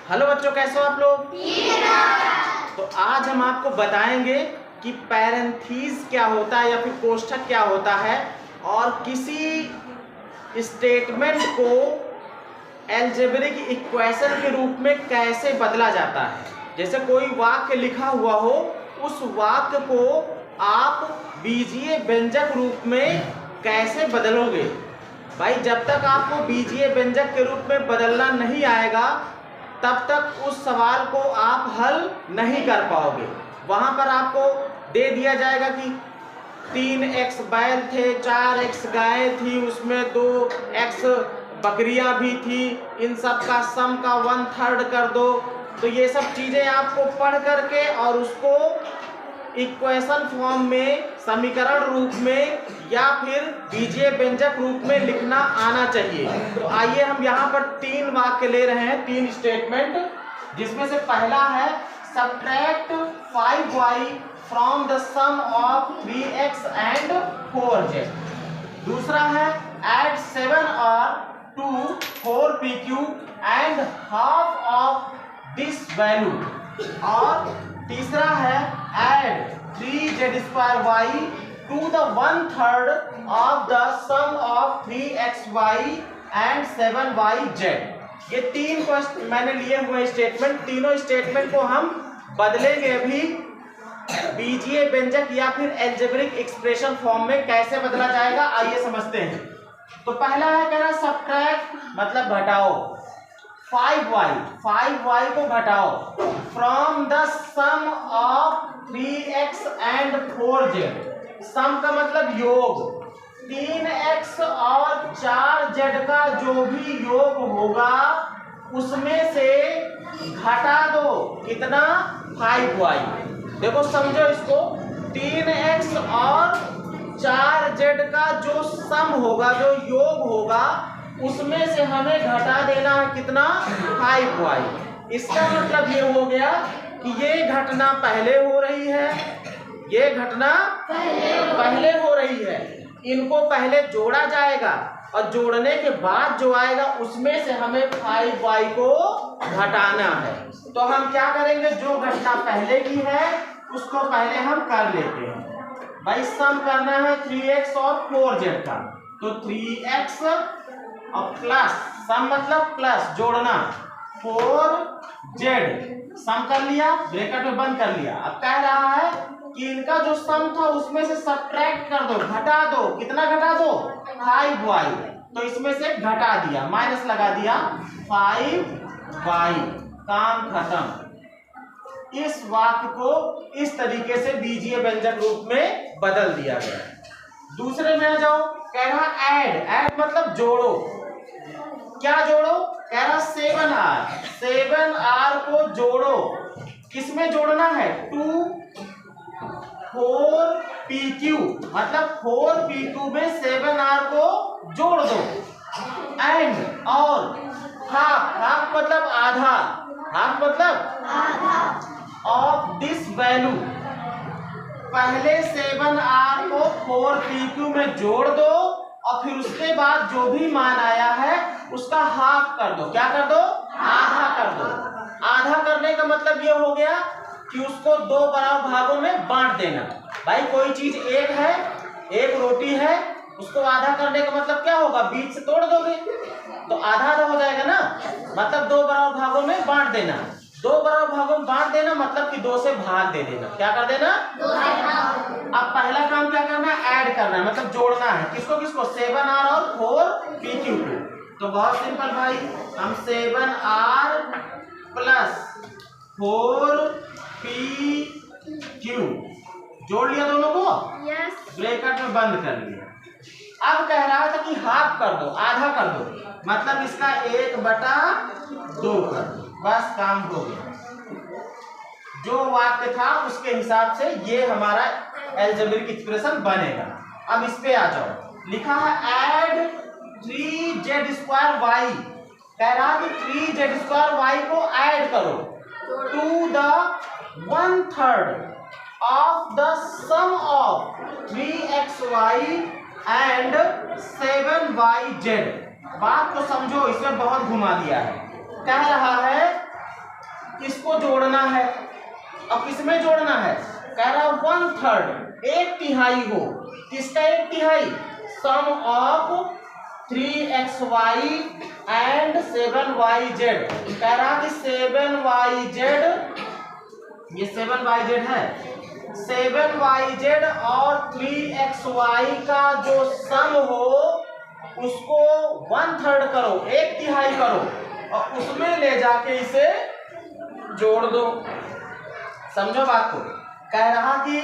Hello बच्चों, कैसे हो आप लोग? तो आज हम आपको बताएंगे कि पैरेंथीज क्या होता है या फिर कोष्ठक क्या होता है और किसी स्टेटमेंट को अलजेब्रिक इक्वेशन के रूप में कैसे बदला जाता है। जैसे कोई वाक्य लिखा हुआ हो, उस वाक्य को आप बीजीय व्यंजक रूप में कैसे बदलोगे। भाई, जब तक आपको बीजीय व्यंजक के रूप में बदलना नहीं आएगा तब तक उस सवाल को आप हल नहीं कर पाओगे। वहां पर आपको दे दिया जाएगा कि 3x बैल थे, 4x गाय थी, उसमें 2x बकरियां भी थी, इन सब का सम का 1/3 कर दो। तो ये सब चीजें आपको पढ़ करके और उसको इक्वेशन फॉर्म में, समीकरण रूप में या फिर बीजीय व्यंजक रूप में लिखना आना चाहिए। तो आइए हम यहाँ पर 3 वाक्य ले रहे हैं, 3 स्टेटमेंट, जिसमें से पहला है subtract 5y from the sum of 3x and 4z। दूसरा है add 7r to 4pq and half of this value. और तीसरा है add 3z² to the 1/3 of the sum of 3xy and 7yz। ये 3 को मैंने लिए हुए स्टेटमेंट, तीनों स्टेटमेंट को हम बदलेंगे अभी बीजीय व्यंजक या फिर अलजेब्रिक एक्सप्रेशन फॉर्म में। कैसे बदला जाएगा आइए समझते हैं। तो पहला है कह रहा सब्ट्रैक्ट मतलब घटाओ, 5y को घटाओ from the sum of 3x and 4z। Sum का मतलब योग, 3x और 4z का जो भी योग होगा उसमें से घटा दो कितना, 5y। देखो समझो इसको, 3x और 4z का जो सम होगा, जो योग होगा, उसमें से हमें घटा देना है कितना, 5y। इसका मतलब ये हो गया कि ये घटना पहले हो रही है, ये घटना पहले हो रही है। इनको पहले जोड़ा जाएगा और जोड़ने के बाद जो आएगा उसमें से हमें 5y को घटाना है। तो हम क्या करेंगे, जो घटना पहले की है उसको पहले हम कर लेते हैं। भाई सम करना है 3x और 4z का, तो 3x और प्लस, सम मतलब प्लस जोड़ना, 4z सम कर लिया, ब्रैकेट में बंद कर लिया। अब कह रहा है कि इनका जो सम था उसमें से सब्ट्रैक्ट कर दो, घटा दो, कितना घटा दो, 5y। तो इसमें से घटा दिया, माइनस लगा दिया, 5y, काम खत्म। इस वाक्य को इस तरीके से बीजीय व्यंजक रूप में बदल दिया गया। दूसरे में आ जाओ, कह रहा ऐड मतलब जोड़ो। क्या जोड़ो, कह रहा 7r को जोड़ो। किसमें जोड़ना है, 2 4pq मतलब 4p2 में 7r को जोड़ दो। एंड और हाफ मतलब आधा, हाफ मतलब आधा ऑफ दिस वैल्यू, पहले 7r को 4pq में जोड़ दो और फिर उसके बाद जो भी मान आया है उसका हाफ कर दो। क्या कर दो, आधा कर दो। आधा करने का मतलब ये हो गया कि उसको 2 बराबर भागों में बांट देना। भाई कोई चीज एक है, एक रोटी है, उसको आधा करने का मतलब क्या होगा, बीच से तोड़ दोगे तो आधा आधा हो जाएगा ना, मतलब 2 बराबर भागों में बांट देना। 2 बराबर भागों में बांट देना मतलब कि 2 से भाग दे देना। क्या कर देना, 2 से भाग। अब पहला काम क्या करना है, ऐड करना है, मतलब जोड़ना है। किसको किसको, 7r और 4pq को। तो बहुत सिंपल भाई, हम 7r प्लस 4pq जोड़ लिया दोनों को, यस, ब्रैकेट में बंद कर लिया। अब कह रहा था कि हाफ कर दो, आधा कर दो, मतलब इसका 1/2 कर दो, बस काम हो गया। जो वाक्य था उसके हिसाब से ये हमारा अलजेब्रिक एक्सप्रेशन बनेगा। अब इस पे आ जाओ, लिखा है ऐड 3z²y। कह रहा कि 3z² को ऐड करो to the 1/3 of the sum of 3xy and 7yz। बात को समझो, इसमें बहुत घुमा दिया है। कह रहा है इसको जोड़ना है। अब किसमें जोड़ना है? कह रहा 1/3, 1/3 हो। किसका 1/3? सम ऑफ 3xy एंड 7yz। कह रहा कि 7yz, ये 7yz है, 7yz और 3xy का जो सम हो उसको 1/3 करो, 1/3 करो और उसमें ले जाके इसे जोड़ दो। समझो बात को। कह रहा कि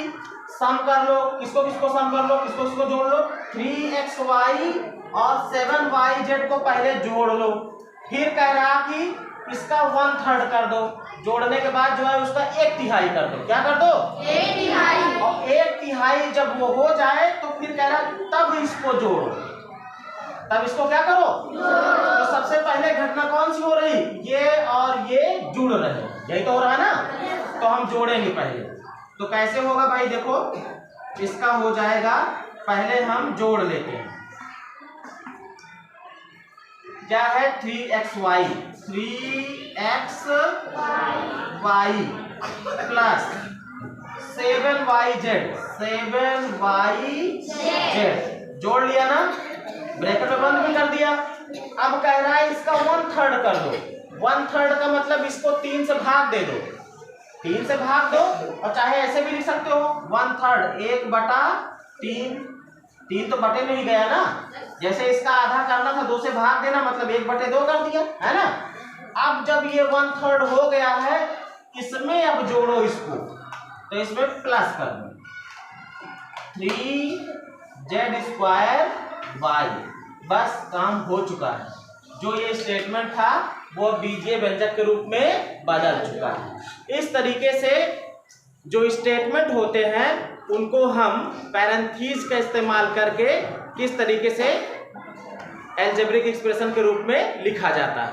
सम कर लो, किसको किसको सम कर लो, किसको किसको जोड़ लो, 3xy और 7yz को पहले जोड़ लो। फिर कह रहा कि इसका 1/3 कर दो, जोड़ने के बाद जो है उसका 1/3 कर दो। क्या कर दो? 1/3। और 1/3 जब वो हो जाए तो फिर कह रहा तब इसको जोड़ो। तब इसको क्या करो? तो सबसे पहले घटना कौन सी हो रही? ये और ये जुड़ रहे हैं, यही तो हो रहा है ना। तो हम जोड़ेंगे पहले। तो कैसे होगा भाई? देखो, इसका हो जाएगा, पहले हम जोड़ लेते हैं। क्या है? 3xy, 3xy plus 7yz, 7yz जोड़ लिया ना, ब्रैकेट में बंद भी कर दिया। अब कह रहा है इसका 1/3 कर दो। 1/3 का मतलब इसको 3 से भाग दे दो, 3 से भाग दो, और चाहे ऐसे भी लिख सकते हो 1/3, 1/3। 3 तो बटे में ही गया ना, जैसे इसका आधा करना था 2 से भाग देना, मतलब 1/2 कर दिया, है ना। अब जब ये 1/3 हो गया है, इसमें अब जोड़ो इसको, तो इसमें प्लस कर दो 3z²y। बस काम हो चुका है। जो ये स्टेटमेंट था वो बीजीय व्यंजक के रूप में बदल चुका है। इस तरीके से जो स्टेटमेंट होते हैं उनको हम पैरेंथीज का इस्तेमाल करके किस तरीके से अलजेब्रिक एक्सप्रेशन के रूप में लिखा जाता है।